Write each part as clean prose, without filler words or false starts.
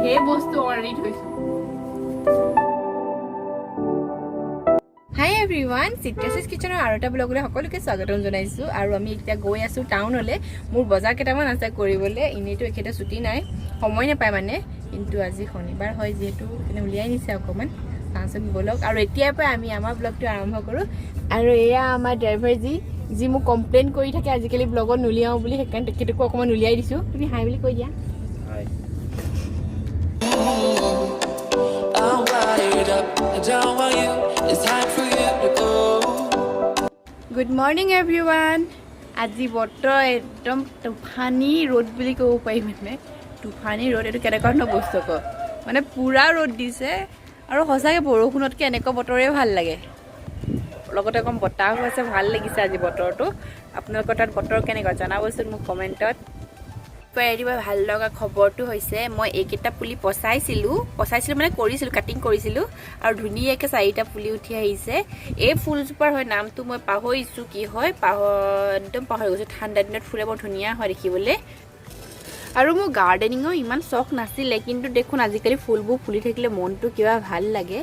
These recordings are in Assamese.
সেই বস্তু অৰ্ডাৰ থৈছো। হাই এভৰিৱান, চিট্ৰাছিছ কিচেনৰ আৰু এটা ব্লগলৈ সকলোকে স্বাগতম জনাইছোঁ। আৰু আমি এতিয়া গৈ আছোঁ টাউনলৈ। মোৰ বজাৰ কেইটামান আছে কৰিবলৈ। এনেইতো এখেতে ছুটি নাই, সময় নাপায় মানে, কিন্তু আজি শনিবাৰ হয় যিহেতু উলিয়াই নিছে অকণমান। চাওঁচোন ব্লগ। আৰু এতিয়াৰ পৰা আমি আমাৰ ব্লগটো আৰম্ভ কৰোঁ। আৰু এয়া আমাৰ ড্ৰাইভাৰ যি মোক কমপ্লেইন কৰি থাকে আজিকালি ব্লগত নুলিয়াওঁ বুলি, সেইকাৰণে তেখেতকো অকণমান উলিয়াই দিছোঁ। তুমি হাই বুলি কৈ দিয়া। Good morning everyone. আজি বতৰ একদম তুফানী ৰ'দ বুলি ক'ব পাৰি, মানে তুফানী ৰ'দ। এইটো কেনেকুৱা ধৰণৰ বস্তু আকৌ, মানে পূৰা ৰ'দ দিছে। আৰু সঁচাকৈ বৰষুণতকৈ এনেকুৱা বতৰে ভাল লাগে। লগতে অকণ বতাহো আছে, ভাল লাগিছে আজি বতৰটো। আপোনালোকৰ তাত বতৰ কেনেকুৱা জনাবচোন মোক কমেণ্টত। ৰাতিপুৱা ভাল লগা খবৰটো হৈছে মই এইকেইটা পুলি পচাইছিলোঁ মানে কৰিছিলোঁ, কাটিং কৰিছিলোঁ। আৰু ধুনীয়াকৈ 4টা পুলি উঠি আহিছে। এই ফুলজোপাৰ হয় নামটো মই পাহৰিছোঁ, কি হয় একদম পাহৰি গৈছোঁ। ঠাণ্ডা দিনত ফুলে বৰ ধুনীয়া হয় দেখিবলৈ। আৰু মোৰ গাৰ্ডেনিঙৰ ইমান চখ নাছিলে, কিন্তু দেখোন আজিকালি ফুলবোৰ ফুলি থাকিলে মনটো কিবা ভাল লাগে।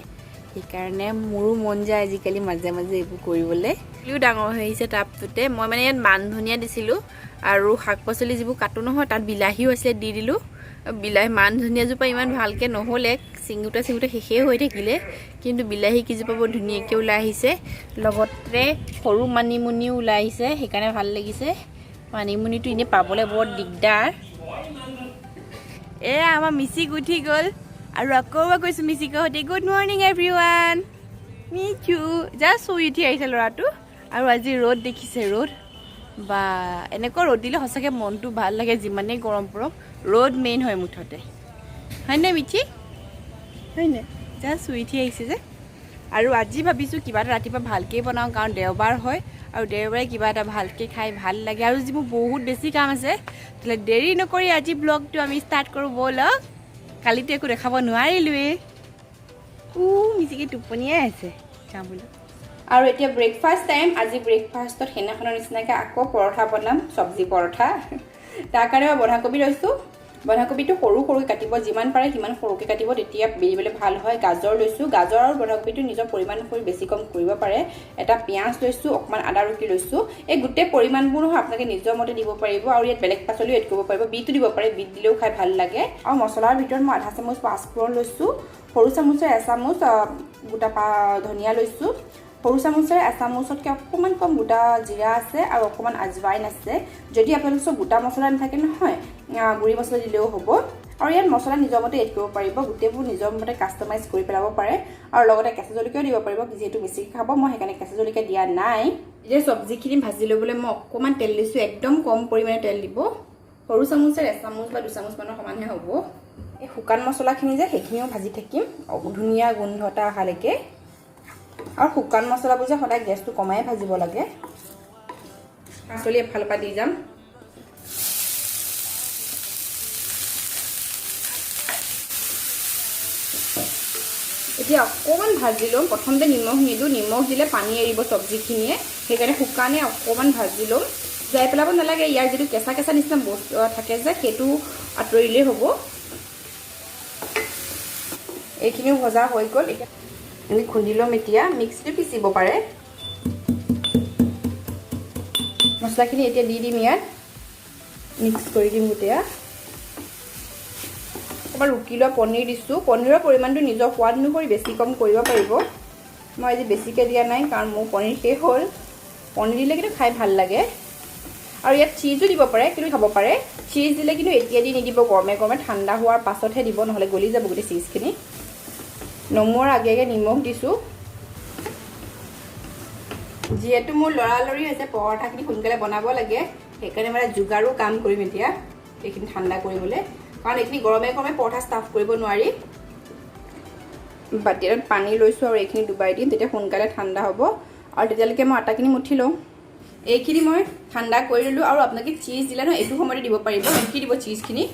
সেইকাৰণে মোৰো মন যায় আজিকালি মাজে মাজে এইবোৰ কৰিবলৈ। পুলিও ডাঙৰ হৈ আহিছে টাবটোতে। মই মানে ইয়াত মান ধনিয়া দিছিলোঁ, আৰু শাক পাচলি যিবোৰ কাটো নহয় তাত বিলাহীও আছিলে, দি দিলোঁ। মান ধনিয়াজোপা ইমান ভালকৈ নহ'লে, চিঙোতে শেষেই হৈ থাকিলে, কিন্তু বিলাহী কেইজোপা বৰ ধুনীয়াকৈ ওলাই আহিছে। লগতে সৰু মানিমুনিও ওলাই আহিছে, সেইকাৰণে ভাল লাগিছে। মানিমুনিটো এনেই পাবলৈ বৰ দিগদাৰ। এয়া আমাৰ মিচিক উঠি গ'ল, আৰু আকৌ এবাৰ কৈছোঁ মিচিকৰ সৈতে গুড মৰ্ণিং এভৰিৱান। মিচু জাষ্ট শুই উঠি আহিছে ল'ৰাটো। আৰু আজি ৰ'দ দেখিছে, ৰ'দ বা এনেকুৱা ৰ'দ দিলে সঁচাকৈ মনটো ভাল লাগে। যিমানেই গৰম পৰক, ৰ'দ মেইন হয় মুঠতে, হয়নে মিঠি? হয়নে? জাষ্ট শুই উঠি আহিছে যে। আৰু আজি ভাবিছোঁ কিবা এটা ৰাতিপুৱা ভালকৈ বনাওঁ, কাৰণ দেওবাৰ হয়, আৰু দেওবাৰে কিবা এটা ভালকৈ খাই ভাল লাগে। আৰু যি মোৰ বহুত বেছি কাম আছে, তেতিয়াহ'লে দেৰি নকৰি আজি ব্লগটো আমি ষ্টাৰ্ট কৰোঁ ব'লক। কালিতো একো দেখাব নোৱাৰিলোৱেই। মিচিকি টোপনিয়াই আছে, যাওঁ বোলো। আৰু এতিয়া ব্ৰেকফাষ্ট টাইম। আজি ব্ৰেকফাষ্টত সেইদিনাখনৰ নিচিনাকৈ আকৌ পৰঠা বনাম, চব্জি পৰঠা। তাৰ কাৰণে মই বন্ধাকবি লৈছোঁ। বন্ধাকবিটো সৰুকৈ কাটিব, যিমান পাৰে সিমান সৰুকৈ কাটিব, তেতিয়া বেৰিবলৈ ভাল হয়। গাজৰ লৈছোঁ, গাজৰ আৰু বন্ধাকবিটো নিজৰ পৰিমাণ কৰি বেছি কম কৰিব পাৰে। এটা পিঁয়াজ লৈছোঁ, অকণমান আদা ৰুকি লৈছোঁ। এই গোটেই পৰিমাণবোৰ নহয় আপোনালোকে নিজৰ মতে দিব পাৰিব। আৰু ইয়াত বেলেগ পাচলিও এড কৰিব পাৰিব, বিটো দিব পাৰে, বিট দিলেও খাই ভাল লাগে। আৰু মছলাৰ ভিতৰত মই আধা চামুচ পাঁচফোৰণ লৈছোঁ, সৰু চামুচেৰে এচামুচ গোটা ধনিয়া লৈছোঁ, সৰু চামুচেৰে এচামুচতকৈ অকণমান কম গোটা জিৰা আছে, আৰু অকণমান আজৱাইন আছে। যদি আপোনালোকৰ চব গোটা মছলা নাথাকে নহয়, গুড়ি মছলা দিলেও হ'ব। আৰু ইয়াত মছলা নিজৰ মতে এড কৰিব পাৰিব, গোটেইবোৰ নিজৰ মতে কাষ্টমাইজ কৰি পেলাব পাৰে। আৰু লগতে কেঁচা জলকীয়াও দিব পাৰিব, যিহেতু বেছিকৈ খাব, মই সেইকাৰণে কেঁচা জলকীয়া দিয়া নাই। এতিয়া চব্জিখিনি ভাজি ল'বলৈ মই অকণমান তেল দিছোঁ, একদম কম পৰিমাণে তেল দিব। সৰু চামুচেৰে এচামুচ বা 2 চামুচমানৰ সমানহে হ'ব। এই শুকান মছলাখিনি যে সেইখিনিও ভাজি থাকিম ধুনীয়া গোন্ধ এটা অহালৈকে। আৰু শুকান মছলাবোৰ যে সদায় গেছটো কমাই ভাজিব লাগে। পাচলি এফালৰ পৰা দি যাম। এতিয়া অকণমান ভাজি ল'ম। প্ৰথমতে নিমখ নিদিওঁ, নিমখ দিলে পানী এৰিব চব্জিখিনিয়ে, সেইকাৰণে শুকানে অকণমান ভাজি ল'ম। যাই পেলাব নালাগে, ইয়াৰ যিটো কেঁচা কেঁচা নিচিনা বস্তু থাকে যে সেইটো আঁতৰিলেই হ'ব। এইখিনিও ভজা হৈ গ'ল। এতিয়া আমি খুন্দি ল'ম। এতিয়া মিক্সিটো পিচিব পাৰে। মছলাখিনি এতিয়া দি দিম, ইয়াত মিক্স কৰি দিম গোটেই। অকণমান ৰুকি লোৱা পনীৰ দিছোঁ। পনীৰৰ পৰিমাণটো নিজৰ সোৱাদ অনুসৰি বেছি কম কৰিব পাৰিব। মই আজি বেছিকৈ দিয়া নাই, কাৰণ মোৰ পনীৰ শেষ হ'ল। পনীৰ দিলে কিন্তু খাই ভাল লাগে। আৰু ইয়াত চীজো দিব পাৰে, কিন্তু খাব পাৰে। চীজ দিলে কিন্তু এতিয়া দি নিদিব, গৰমে গৰমে ঠাণ্ডা হোৱাৰ পাছতহে দিব, নহ'লে গলি যাব গোটেই চীজখিনি। নমোৱাৰ আগে আগে নিমখ দিছোঁ। যিহেতু মোৰ লৰালৰি হৈছে, পৰঠাখিনি সোনকালে বনাব লাগে, সেইকাৰণে মানে যোগাৰো কাম কৰিম এতিয়া এইখিনি ঠাণ্ডা কৰিবলৈ, কাৰণ এইখিনি গৰমে গৰমে পৰঠা ষ্টাফ কৰিব নোৱাৰি। বাতি এটাত পানী লৈছোঁ, আৰু এইখিনি ডুবাই দিম, তেতিয়া সোনকালে ঠাণ্ডা হ'ব। আৰু তেতিয়ালৈকে মই আটাখিনি মুঠি লওঁ। এইখিনি মই ঠাণ্ডা কৰি ল'লোঁ। আৰু আপোনালোকে চীজ দিলে নহয়, এইটো সময়তে দিব পাৰিব। এনেকৈ দিব চিজখিনি।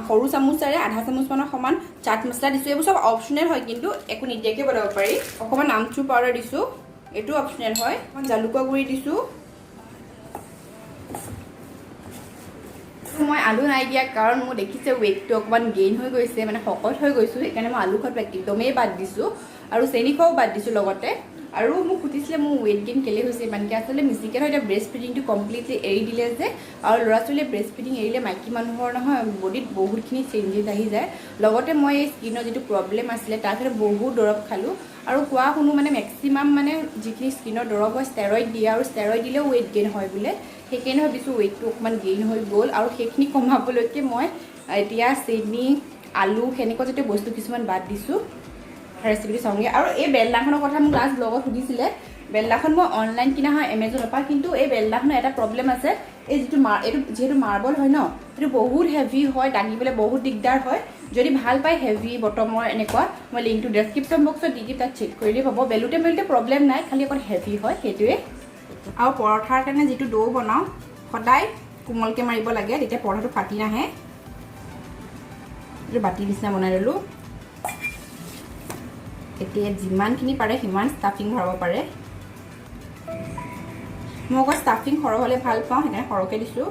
সৰু চামুচেৰে আধা চামুচমানৰ সমান চাট মছলা দিছোঁ। এইবোৰ চব অপশ্যনেল হয়, কিন্তু একো নিদিয়াকৈ বনাব পাৰি। অকণমান আমচুৰ পাউডাৰ দিছোঁ, এইটো অপশ্যনেল হয়। অকণমান জালুকৰ গুড়ি দিছোঁ। মই আলু নাই দিয়া কাৰণ মোৰ দেখিছে ৱেইটটো অকণমান গেইন হৈ গৈছে মানে শকত হৈ গৈছোঁ সেইকাৰণে মই আলু খোৱাটো একদমেই বাদ দিছোঁ আৰু চেনি খোৱাও বাদ দিছোঁ লগতে আৰু মোক সুধিছিলে মোৰ ৱেইট গেইন কেলে হৈছে ইমানকৈ আচলতে মিচিকে নহয় এতিয়া ব্ৰেষ্ট ফিডিংটো কমপ্লিটলি এৰি দিলে যে আৰু ল'ৰা ছোৱালীয়ে ব্ৰেষ্ট ফিডিং এৰিলে মাইকী মানুহৰ নহয় বডিত বহুতখিনি চেঞ্জেছ আহি যায় লগতে মই এই স্কিনৰ যিটো প্ৰব্লেম আছিলে তাৰ কাৰণে বহুত দৰৱ খালোঁ আৰু কোৱা শুনো মানে মেক্সিমাম মানে যিখিনি স্কিনৰ দৰৱ হয় ষ্টেৰইড দিয়ে আৰু ষ্টেৰইড দিলেও ৱেইট গেইন হয় বোলে সেইকাৰণে ভাবিছোঁ ৱেইটটো অকণমান গেইন হৈ গ'ল আৰু সেইখিনি কমাবলৈকে মই এতিয়া চেনি আলু সেনেকুৱা জাতীয় বস্তু কিছুমান বাদ দিছোঁ ৰেচিপিটো চাওঁগৈ আৰু এই বেলদাখনৰ কথা মোক লাষ্ট লগত সুধিছিলে বেলদাখন মই অনলাইন কিনা হয় এমেজনৰ পৰা কিন্তু এই বেলদাখনৰ এটা প্ৰব্লেম আছে এই যিটো এইটো যিহেতু মাৰ্বল হয় ন এইটো বহুত হেভি হয় দাঙিবলৈ বহুত দিগদাৰ হয় যদি ভাল পায় হেভি বটমৰ এনেকুৱা মই লিংকটো ডেছক্ৰিপশ্যন বক্সত দি দিম তাত চেক কৰিলেই পাব বেলুতে প্ৰব্লেম নাই খালি অকণ হেভি হয় সেইটোৱে আৰু পৰঠাৰ কাৰণে যিটো ডো বনাওঁ সদায় কোমলকৈ মাৰিব লাগে তেতিয়া পৰঠাটো ফাটি নাহে এইটো বাতি নিচিনা বনাই ল'লোঁ এতিয়া যিমানখিনি পাৰে সিমান ষ্টাফিং ভৰাব পাৰে মই আকৌ ষ্টাফিং সৰহ হ'লে ভাল পাওঁ সেইকাৰণে সৰহকৈ দিছোঁ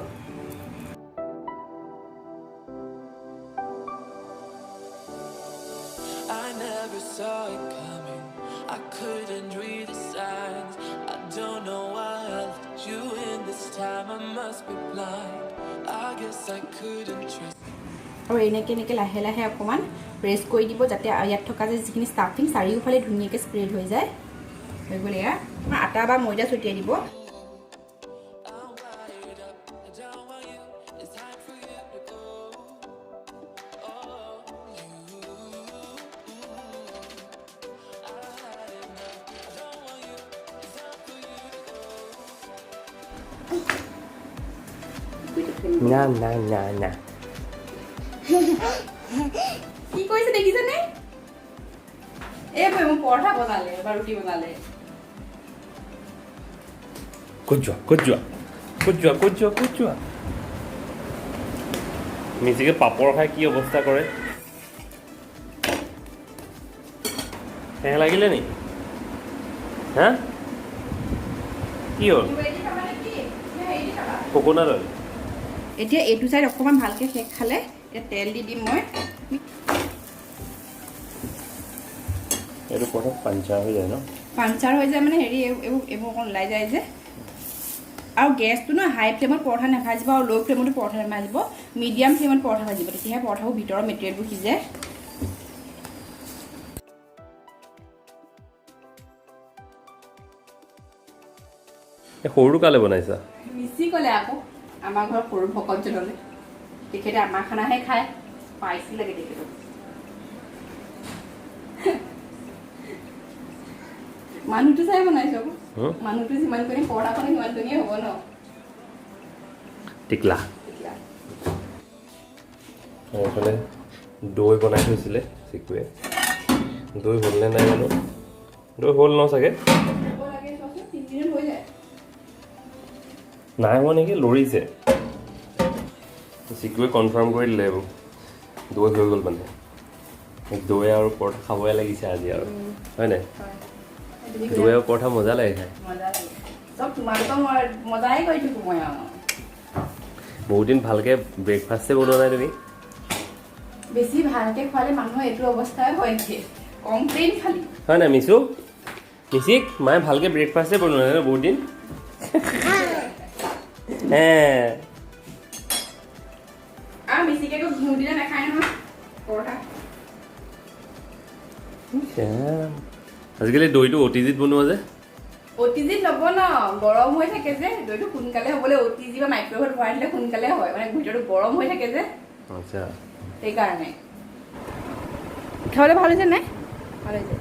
আৰু এনেকৈ লাহে লাহে অকণমান প্ৰেছ কৰি দিব যাতে ইয়াত থকা যে যিখিনি ষ্টাফিং চাৰিওফালে ধুনীয়াকৈ স্প্ৰেড হৈ যায় হৈ গ'ল এয়া আটা বা ময়দা ছটিয়াই দিব না না না না কি কৰিছে দেখিছেনে এইবোৰ মোক পৰঠা বনালে বা ৰুটি বনালে কুজোৱা মিচিকে পাপৰ খাই কি অৱস্থা কৰে সেহ লাগিলে নি হা কি হ'ল কোকোনাট অইল এতিয়া এইটো চাইড অকণমান ভালকৈ শেষ খালে এতিয়া তেল দি দিম মই এইটো পৰঠা পাঞ্চাৰ হৈ যায় ন পাঞ্চাৰ হৈ যায় মানে হেৰি এইবোৰ অকণ ওলাই যায় যে আৰু গেছটো ন হাই ফ্লেমত পৰঠা নাভাজিব আৰু ল' ফ্লেমতো পৰঠা নাভাজিব মিডিয়াম ফ্লেমত পৰঠা ভাজিব তেতিয়াহে পৰঠাবোৰ ভিতৰৰ মেটেৰিয়েলবোৰ সিজে সৰুটো কালে বনাইছা মিচি ক'লে আকৌ আমাৰ ঘৰৰ সৰু ভকতজনলৈ তেখেতে আমাৰ খানাহে খায় পাইছি লাগে তেখেতক মানুহটো চাই বনাইছো মানুহটো যিমান কৰি পৰঠাখনে সিমান ধুনীয়া হ'ব ন টিকলা এইফালে দৈ বনাই থৈছিলে চিকুৱে দৈ হ'লনে নাই জানো দৈ হ'ল ন চাগে নাই হোৱা নেকি লৰিছে চিকুৱে কনফাৰ্ম কৰি দিলে এইবোৰ দৈ হৈ গ'ল মানে দৈ আৰু পৰঠা খাবই লাগিছে আজি আৰু হয় নাই দৈ আৰু পৰঠা মজা লাগে খাই বহুত দিন ভালকৈ ব্ৰেকফাষ্টে বনোৱা নাই তুমি বেছি ভালকৈ খোৱালে মানুহৰ এইটো অৱস্থাই হয় নেকি কমপ্লেইন খালি হয় নাই মিচিক মায়ে ভালকৈ ব্ৰেকফাষ্টে বনোৱা নাই বহুত দিন আজিকালি দৈটো অটিজিত বনোৱা যে অটিজিত নবনাও গৰম হৈ থাকে যে দৈটো সোনকালে হ'বলৈ অটিজি বা মাইক্ৰৱেভত ভৰাই দিলে সোনকালে হয় মানে ভিতৰটো গৰম হৈ থাকে যে আচ্ছা সেইকাৰণে খাবলৈ ভাল হৈছে নাই ভাল হৈছে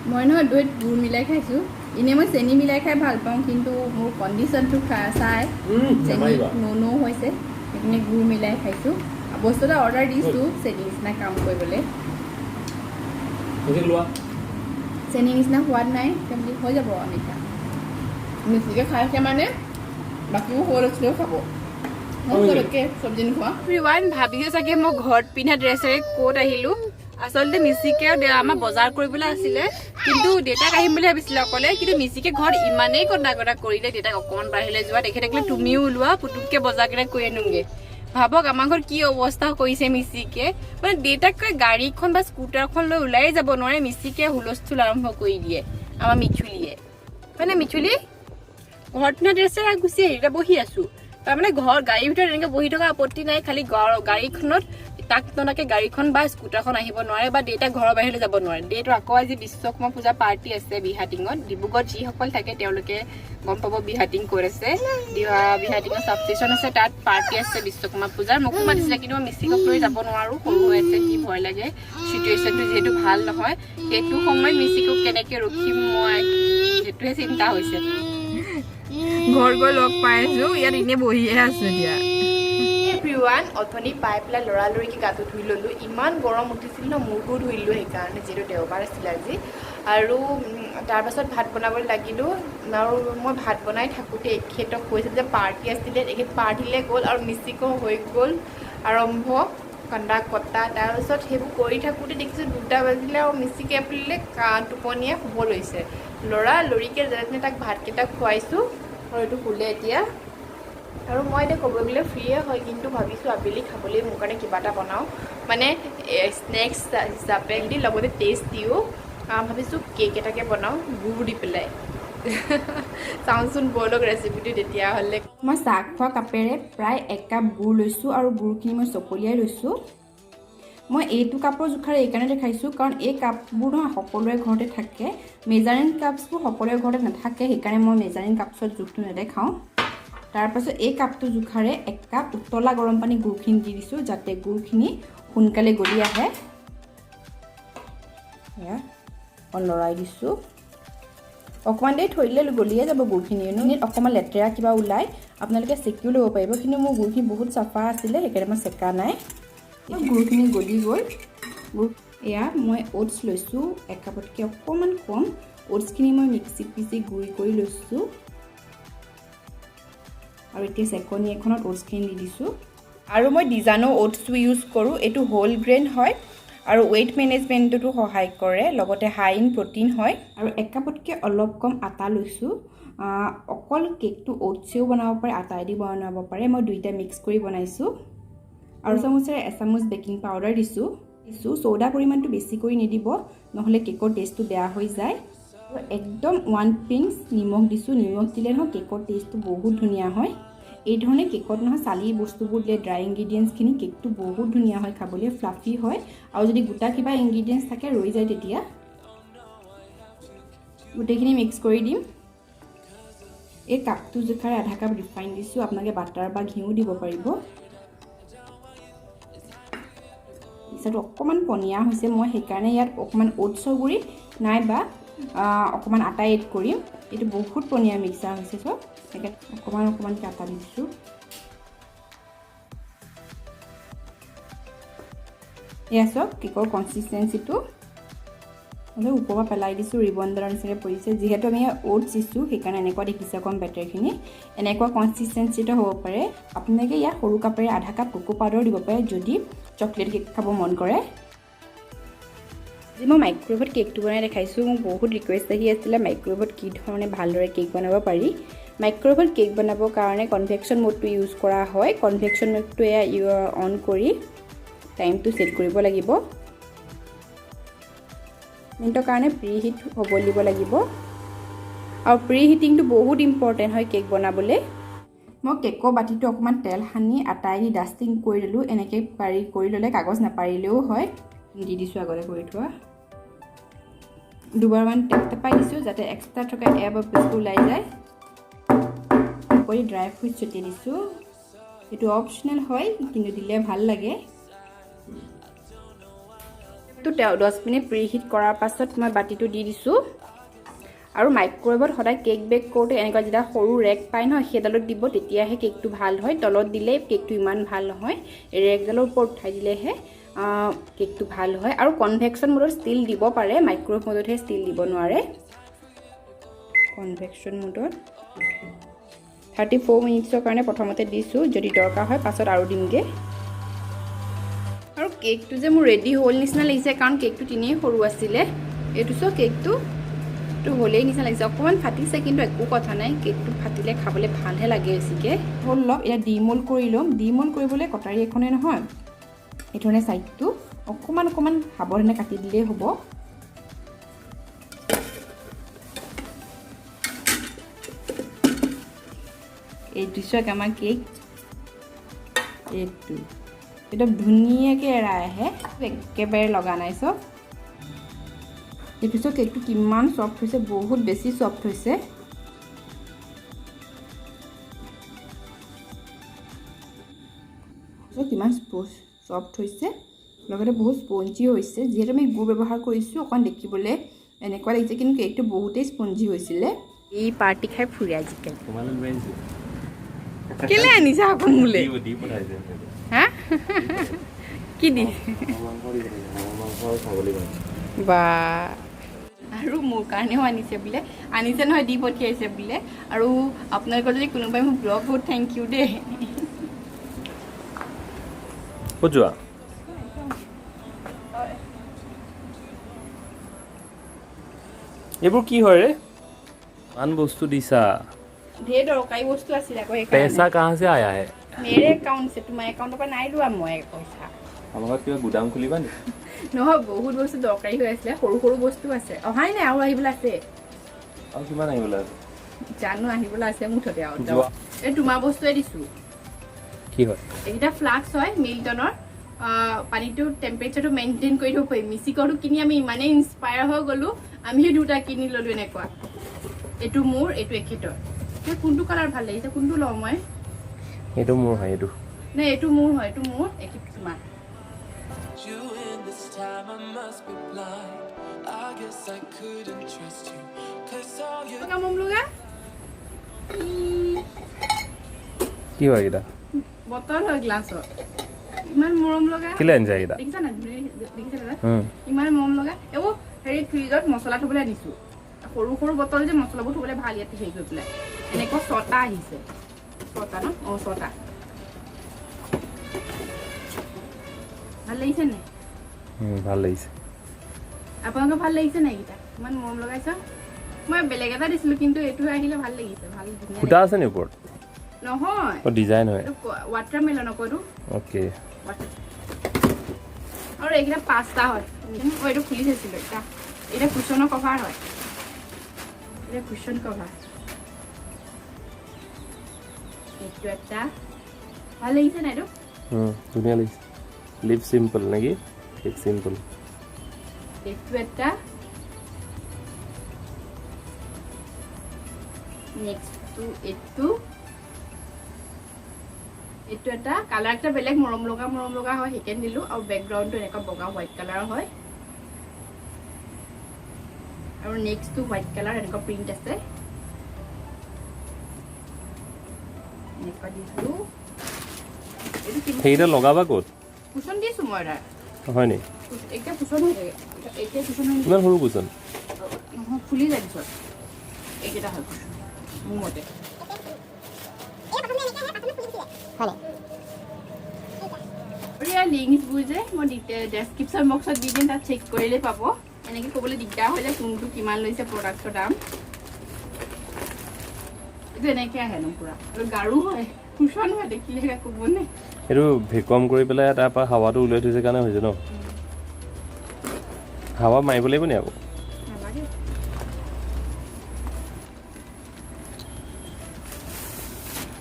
মই নহয় দৈত গুড় মিলাই খাইছোঁ এনেই মই চেনি মিলাই খাই ভাল পাওঁ কিন্তু মোৰ কণ্ডিশ্যনটো চাই চেনি ন হৈছে সেইখিনি গুড় মিলাই খাইছোঁ বস্তু এটা অৰ্ডাৰ দিছোঁ চেনি নিচিনা কাম কৰিবলৈ চেনি নিচিনা সোৱাদ নাই বুলি হৈ যাব মিঠা মিঠিকৈ খাইছে মানে বাকীবোৰ সৰু ল'ৰা ছোৱালীও খাব চব্জি নোখোৱা ভাবিছোঁ চাগে মই ঘৰত পিন্ধা ড্ৰেছেৰে ক'ত আহিলোঁ আচলতে মিচিকে আমাৰ বজাৰ কৰিবলৈ আছিলে, কিন্তু দেউতাক আহিম বুলি ভাবিছিলে অকলে, কিন্তু মিচিকে ঘৰত ইমানেই কন্দা কটা কৰিলে দেউতাক অকণমান বাহিৰলৈ যোৱা দেখি থাকিলে তুমিও ওলোৱা পুতুককৈ বজাৰকেইটা কৰি আনোগে। ভাবক আমাৰ ঘৰত কি অৱস্থা কৰিছে মিচিকে, মানে দেউতাক কয় গাড়ীখন বা স্কুটাৰখন লৈ ওলাই যাব নোৱাৰে, মিচিকে হুলস্থুল আৰম্ভ কৰি দিয়ে আমাৰ মিঠুলিয়ে। হয়নে মিঠুলি? ঘৰত না ড্ৰেছে গুচি আহি এতিয়া বহি আছো, তাৰমানে ঘৰ গাড়ীৰ ভিতৰত এনেকৈ বহি থকা আপত্তি নাই, খালি গাড়ীখনত তাক ননাকে গাড়ীখন বা স্কুটাৰখন আহিব নোৱাৰে বা দেউতাক ঘৰৰ বাহিৰলৈ যাব নোৱাৰে। দেউতাৰ আকৌ আজি বিশ্বকৰ্মা পূজা পাৰ্টি আছে বিহাটিঙত, ডিব্ৰুগড়ত যিসকল থাকে তেওঁলোকে গম পাব বিহাটিং ক'ত আছে। বিহাটিঙৰ চাব ষ্টেচন আছে, তাত পাৰ্টি আছে বিশ্বকৰ্মা পূজাৰ। মোকো মাতিছিলে, কিন্তু মই মিচিকক লৈ যাব নোৱাৰো, সৰু হৈ আছে, কি ভয় লাগে, চিটুৱেশ্যনটো যিহেতু ভাল নহয়। সেইটো সময়ত মিচিকক কেনেকে ৰখিম মই, সেইটোহে চিন্তা হৈছে। ঘৰ গৈ লগ পাই আছো, ইয়াত এনেই বহিয়ে আছো এতিয়া। এভৰিৱান, অথনি পাই পেলাই লৰালৰিকৈ গাটো ধুই ল'লোঁ। ইমান গৰম উঠিছিল ন, মূৰটো ধুই ল'লোঁ সেইকাৰণে, যিহেতু দেওবাৰ আছিলে আজি। আৰু তাৰপাছত ভাত বনাবলৈ লাগিলোঁ, আৰু মই ভাত বনাই থাকোঁতে এখেতক কৈছিল যে পাৰ্টি আছিলে, এখেত পাৰ্টিলৈ গ'ল আৰু মিচিকো হৈ গ'ল আৰম্ভ কন্দা কটা। তাৰপিছত সেইবোৰ কৰি থাকোঁতে দেখিছোঁ 2টা বাজিলে আৰু মিচিকে এপ্ৰিলে টোপনিয়ে শুব লৈছে। লৰালৰিকৈ যেনে তাক ভাতকেইটা খুৱাইছোঁ আৰু এইটো শুলে এতিয়া। আৰু মই এতিয়া ক'ব গ'লে ফ্ৰীয়ে হয়, কিন্তু ভাবিছোঁ আবেলি খাবলৈ মোৰ কাৰণে কিবা এটা বনাওঁ, মানে স্নেক্স হিচাপে দি লগতে টেষ্ট দিওঁ। ভাবিছোঁ কেক এটাকে বনাওঁ গুড় দি পেলাই। চাওঁচোন ব'লক ৰেচিপিটো তেতিয়াহ'লে। মই চাহ খোৱা কাপেৰে প্ৰায় 1 কাপ গুড় লৈছোঁ আৰু গুড়খিনি মই চকলিয়াই লৈছোঁ। মই এইটো কাপৰ জোখাৰে এইকাৰণে দেখাইছোঁ, কাৰণ এই কাপবোৰ নহয় সকলোৰে ঘৰতে থাকে, মেজাৰিং কাপছবোৰ সকলোৰে ঘৰতে নাথাকে, সেইকাৰণে মই মেজাৰিং কাপছত জোখটো নেদেখাওঁ। তাৰপাছত এই কাপটো জোখাৰে 1 কাপ উতলা গৰম পানী গুড়খিনি দি দিছোঁ, যাতে গুড়খিনি সোনকালে গলি আহে। এয়া লৰাই দিছোঁ, অকণমান দেৰি থৈ দিলে গলিয়ে যাব গুড়খিনি। অকণমান লেতেৰা কিবা ওলাই, আপোনালোকে চেকিও ল'ব পাৰিব, কিন্তু মোৰ গুড়খিনি বহুত চাফা আছিলে সেইকাৰণে মই চেকা নাই। গুড়খিনি গলি গ'ল। এয়া মই অ'টছ লৈছোঁ, 1 কাপতকৈ অকণমান কম। অ'টছখিনি মই মিক্সিত পিচি গুড়ি কৰি লৈছোঁ, আৰু এতিয়া চেকনি এখনত অ'টছখিনি দি দিছোঁ। আৰু মই ডিজানো অ'টছটো ইউজ কৰোঁ, এইটো হোল গ্ৰেইন হয় আৰু ৱেইট মেনেজমেণ্টতো সহায় কৰে, লগতে হাই ইন প্ৰটিন হয়। আৰু 1 কাপতকৈ অলপ কম আটা লৈছোঁ। অকল কেকটো অ'টছেও বনাব পাৰে, আটাইদি বনাব পাৰে, মই 2টা মিক্স কৰি বনাইছোঁ। আৰু চামুচেৰে 1 চামুচ বেকিং পাউডাৰ দিছোঁ। চ'ডা পৰিমাণটো বেছি কৰি নিদিব, নহ'লে কেকৰ টেষ্টটো বেয়া হৈ যায়। আৰু একদম 1 পিঞ্চ নিমখ দিছোঁ, নিমখ দিলে নহয় কেকৰ টেষ্টটো বহুত ধুনীয়া হয়। এই ধৰণে কেকত নহয় চালি বস্তুবোৰ দিলে, ড্ৰাই ইনগ্ৰিডিয়েণ্টছখিনি কেকটো বহুত ধুনীয়া হয়, খাবলৈ ফ্লাফি হয়। আৰু যদি গোটা কিবা ইনগ্ৰিডিয়েণ্টছ থাকে ৰৈ যায়, তেতিয়া গোটেইখিনি মিক্স কৰি দিম। এই কাপটো জোখাৰে 1/2 কাপ ৰিফাইন দিছোঁ, আপোনালোকে বাটাৰ বা ঘিউ দিব পাৰিব। পিছতো অকণমান পনীয়া হৈছে, মই সেইকাৰণে ইয়াত অকণমান অ'টছৰ গুড়ি নাইবা অকণমান আটা এড কৰিম। এইটো বহুত পনীয়া মিক্সাৰ হৈছে, চব সেইকাৰণে অকণমানকৈ আটা দিছোঁ। এয়া চাওক কেকৰ কনচিষ্টেঞ্চিটো, ওপৰৰ পৰা পেলাই দিছোঁ, ৰিবন দালৰ নিচিনাকৈ পৰিছে। যিহেতু আমি অ'টছ দিছোঁ সেইকাৰণে এনেকুৱা দেখিছে অকণ বেটাৰখিনি, এনেকুৱা কনচিষ্টেঞ্চিটো হ'ব পাৰে। আপোনালোকে ইয়াত সৰু কাপেৰে 1/2 কাপ কোকো পাউডাৰ দিব পাৰে যদি চকলেট কেক খাব মন কৰে। আজি মই মাইক্ৰ'ৱেভত কেকটো বনাই দেখাইছোঁ। মোক বহুত ৰিকুৱেষ্ট আহি আছিলে মাইক্ৰ'ৱেভত কি ধৰণে ভালদৰে কেক বনাব পাৰি। মাইক্ৰ'ৱেভত কেক বনাবৰ কাৰণে কনভেকশ্যন মোডটো ইউজ কৰা হয়। কনভেকশ্যন মোডটো অন কৰি টাইমটো ছেট কৰিব লাগিব। মিনিটৰ কাৰণে প্ৰি হিট হ'ব দিব লাগিব, আৰু প্ৰি হিটিংটো বহুত ইম্পৰ্টেণ্ট হয় কেক বনাবলৈ। মই কেকৰ বাতিটো অকণমান তেল সানি আটাইদি ডাষ্টিং কৰি ল'লোঁ। এনেকৈ কৰি ল'লে কাগজ নাপাৰিলেও হয়। দি দিছোঁ আগতে কৰি থোৱা, 2বাৰমান টেপাই দিছোঁ যাতে এক্সট্ৰা থকা এয়াৰ বাবলছটো ওলাই যায়। কৰি ড্ৰাই ফ্ৰুইট ছটিয়াই দিছোঁ, এইটো অপশ্যনেল হয় কিন্তু দিলে ভাল লাগে। তো 10 মিনিট প্ৰি হিট কৰাৰ পাছত মই বাতিটো দি দিছোঁ। আৰু মাইক্ৰ'ৱেভত সদায় কেক বেক কৰোঁতে এনেকুৱা যেতিয়া সৰু ৰেক পায় নহয় সেইডালত দিব, তেতিয়াহে কেকটো ভাল হয়। তলত দিলে কেকটো ইমান ভাল নহয়, ৰেকডালৰ ওপৰত উঠাই দিলেহে কেকটো ভাল হয়। আৰু কনভেকশ্যন মোডত ষ্টিল দিব পাৰে, মাইক্ৰ'ৱেভ মোডতহে ষ্টিল দিব নোৱাৰে। কনভেকশ্যন মোডত 34 মিনিটছৰ কাৰণে প্ৰথমতে দিছোঁ, যদি দৰকাৰ হয় পাছত আৰু দিমগৈ। আৰু আৰু কেকটো যে মোৰ ৰেডি হ'ল নিচিনা লাগিছে কাৰণ কেকটো তিনিয়ে সৰু আছিলে এইটো চোৱা কেকটো তো হ'লেই নিচিনা লাগিছে অকণমান ফাটিছে কিন্তু একো কথা নাই কেকটো ফাটিলে খাবলৈ ভালহে লাগে বেছিকৈ হ'ল অলপ এতিয়া ডিমোল কৰি ল'ম ডিমোল কৰিবলৈ কটাৰী এখনে নহয় এইধৰণে ছাইডটো অকণমান সাৱধানে কাটি দিলেই হ'ব এইটো চাওক আমাৰ কেক এইটো একদম ধুনীয়াকৈ এৰাই আহে একেবাৰে লগা নাই চব এইটো চাওক কেকটো কিমান চফ্ট হৈছে বহুত বেছি চফ্ট হৈছে কিমান চফ্ট হৈছে লগতে বহুত স্পঞ্জি হৈছে যিহেতু আমি গুড় ব্যৱহাৰ কৰিছোঁ অকণ দেখিবলৈ এনেকুৱা লাগিছে কিন্তু কেকটো বহুতেই স্পঞ্জি হৈছিলে এই পাৰ্টি খাই ফুৰে আজিকালি কেলে আনিছা অকণ মোলৈ হা কি দি বা আৰু মোৰ কাৰণেও আনিছে বোলে আনিছে নহয় দি পঠিয়াইছে বোলে আৰু আপোনালোকৰ যদি কোনোবাই মোক ব্লগ বহুত থেংক ইউ দেই ক'ত যোৱা এইবোৰ কি হয় ৰে আন বস্তু দিছা ढेर दरकारी बस्तु आছিলে আকৌ पैसा সেইকাৰণে कहाँ से आया है मेरे अकाउंट से তোমাৰ একাউণ্টৰ পৰা নাই লোৱা মই পইচা আমাৰ ঘৰত কিবা গুদাম খুলিবা নি নহয় বহুত বস্তু দৰকাৰী হৈ আছিলে সৰু সৰু বস্তু আছে অহাই নাই আৰু আহিবলৈ আছে আৰু কিমান আহিবলৈ আছে জানো আহিবলৈ আছে মুঠতে আৰু এই তোমাৰ বস্তুৱে দিছোঁ কি হয় এইকেইটা ফ্লাক্স হয় মিল্টনৰ পানীটো টেম্পাৰেচাৰটো মেইনটেইন কৰি থ'ব পাৰি মিচিকৰটো কিনি আমি ইমানেই ইনস্পায়াৰ হৈ গ'লোঁ আমিও দুটা কিনি ল'লোঁ এনেকুৱা এইটো মোৰ এইটো এখেতৰ কোনটো কালাৰ ভাল লাগিছে কোনটো লওঁ মই এইটো মোৰ হয় এইটো নাই এইটো মোৰ হয় এইটো মোৰ একে তোমাৰ কি হয় এইটা বটল হয় গ্লাছৰ ইমান মৰম লগা কেলে আনিছা এইটা দেখিছা না দেখিছা দাদা ইমান মৰম লগা এইবোৰ হেৰি ফ্ৰিজত মছলা থ'বলৈ আনিছোঁ সৰু সৰু বটল যে মছলাবোৰ থ'বলৈ ভাল ইয়াতে হেৰি কৰি পেলাই এনেকুৱা 6টা আহিছে 6টা ন অঁ 6টা ভাল লাগিছে নাই ভাল লাগিছে আপোনালোকৰ ভাল লাগিছে নাই এইকেইটা ইমান মৰম লগাইছ মই বেলেগ এটা দিছিলোঁ কিন্তু এইটো আহিলে ভাল লাগিছে ভাল ফুটা আছে নি ওপৰত নহয় ডিজাইন হয় ৱাটাৰমেলন আকৌ এইটো অ'কে আৰু এইকেইটা 5টা হয় মই এইটো খুলি চাইছিলোঁ এটা কুশ্যনৰ কভাৰ হয় এটা কুশ্যন কভাৰ এইটো এটা ভাল লাগিছে নাই এইটো ধুনীয়া লাগিছে লিপ চিম্পল নেকি লিপ চিম্পল এইটো এটা নেক্সটটো এইটো এটা কালাৰ এটা বেলেগ মৰম লগা হয় সেইকাৰণে দিলোঁ আৰু বেকগ্ৰাউণ্ডটো এনেকুৱা বগা হোৱাইট কালাৰৰ হয় আৰু নেক্সটটো হোৱাইট কালাৰ এনেকুৱা প্ৰিণ্ট আছে এনেকুৱা দিছোঁ সেইটা লগাবা ক'ত কুশ্যন দিছোঁ মই এটা হয় নি এতিয়া কুশ্যন হৈ থাকে এতিয়া কুশ্যন হৈ ইমান সৰু কুশ্যন নহয় ফুলি যায় পিছত এইকেইটা হয় মোৰ মতে লিংকছবোৰ যে মই ডেছক্ৰিপশ্যন বক্সত দি দিম তাত চেক কৰিলে পাব এনেকৈ ক'বলৈ দিগদাৰ হৈ যায় কোনটো কিমান লৈছে প্ৰডাক্টৰ দাম এইটো এনেকৈ আহে ন পূৰা আৰু গাৰো হয় কুশ্যন হয় দেখিলে ক'বনে এইটো ভেকুৱাম কৰি পেলাই তাৰপৰা হাৱাটো ওলাই থৈছে কাৰণে হৈছে ন হাৱা মাৰিব লাগিব নি আকৌ নালাগে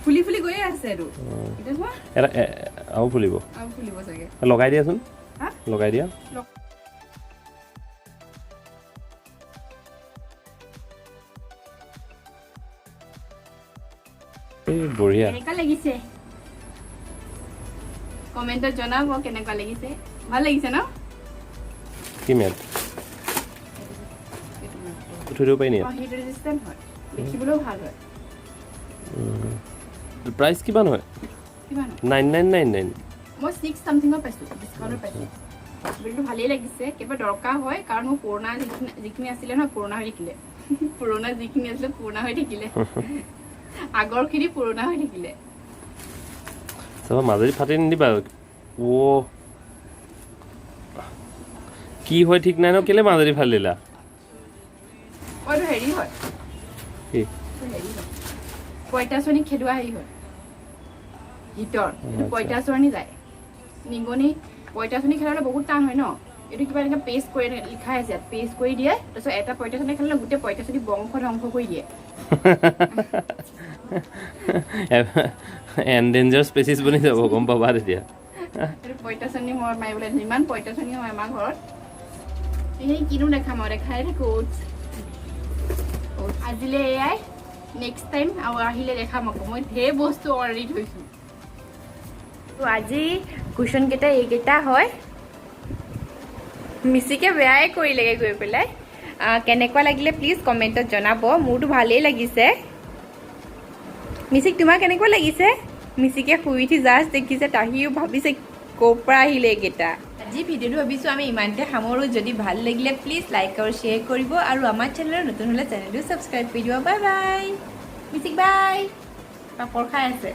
ফুলি ফুলি গৈয়ে আছে এইটো এটা আৰু ফুলিব চাগে লগাই দিয়াচোন লগাই দিয়া এই বঢ়িয়া কেনেকুৱা লাগিছে কমেণ্টত জনাব কেনেকুৱা লাগিছে ভাল লাগিছে ন কি মেট উঠি দিব পাৰি নি হিট ৰেজিষ্টেণ্ট হয় দেখিবলৈও ভাল হয় প্ৰাইচ কিমান হয় কিমান 9999 মই 6 সামথিঙত পাইছোঁ ডিছকাউণ্টত পাইছোঁ বিলটো ভালেই লাগিছে কিবা দৰকাৰ হয় কাৰণ মোৰ পুৰণা যিখিনি আছিলে নহয় পুৰণা হৈ থাকিলে পুৰণা যিখিনি আছিলে পুৰণা হৈ থাকিলে আগৰখিনি পুৰণা হৈ থাকিলে চাবা মাজেদি ফাটি নিদিবা কি হয় ঠিক নাই ন কেলে মাজেদি ফালি দিলা এইটো হেৰি হয় কি হেৰি হয় পঁইতাচনী খেদোৱা হেৰি হয় হিটৰ এইটো পঁইতাচনী যায় নিগনি পঁইতাচনী খেলালে বহুত টান হয় ন এইটো কিবা এনেকৈ পেষ্ট কৰি লিখা আছে ইয়াত পেষ্ট কৰি দিয়ে তাৰপিছত এটা পঁইতাচনী খেলালে গোটেই পঁইতাচনী বংশ ধ্বংস কৰি দিয়ে এনডেঞ্জাৰ স্পেচিছ বনি যাব গম পাবা তেতিয়া এইটো পঁইতাচনী মৰত মাৰিবলৈ যিমান পঁইতাচনী হয় আমাৰ ঘৰত এই কিনো দেখাম আৰু দেখাই থাকোঁ আজিলৈ এয়াই নেক্সট টাইম আৰু আহিলে দেখাম আকৌ মই ঢেৰ বস্তু অৰ্ডাৰ দি থৈছোঁ তো আজি কুশ্যনকেইটা এইকেইটা হয় মিচিকে বেয়াই কৰিলেগৈ গৈ পেলাই কেনেকুৱা লাগিলে প্লিজ কমেণ্টত জনাব মোৰতো ভালেই লাগিছে মিচিক তোমাৰ কেনেকুৱা লাগিছে মিচিকে শুই উঠি জাষ্ট দেখিছে তাহিও ভাবিছে ক'ৰ পৰা আহিলে এইকেইটা আজি ভিডিঅ'টো ভাবিছোঁ আমি ইমানতে সামৰোঁ যদি ভাল লাগিলে প্লিজ লাইক আৰু শ্বেয়াৰ কৰিব আৰু আমাৰ চেনেলৰ নতুন হ'লে চেনেলটো ছাবস্ক্ৰাইব কৰি দিব বাই বাই মিচিক বাই পাপৰ খাই আছে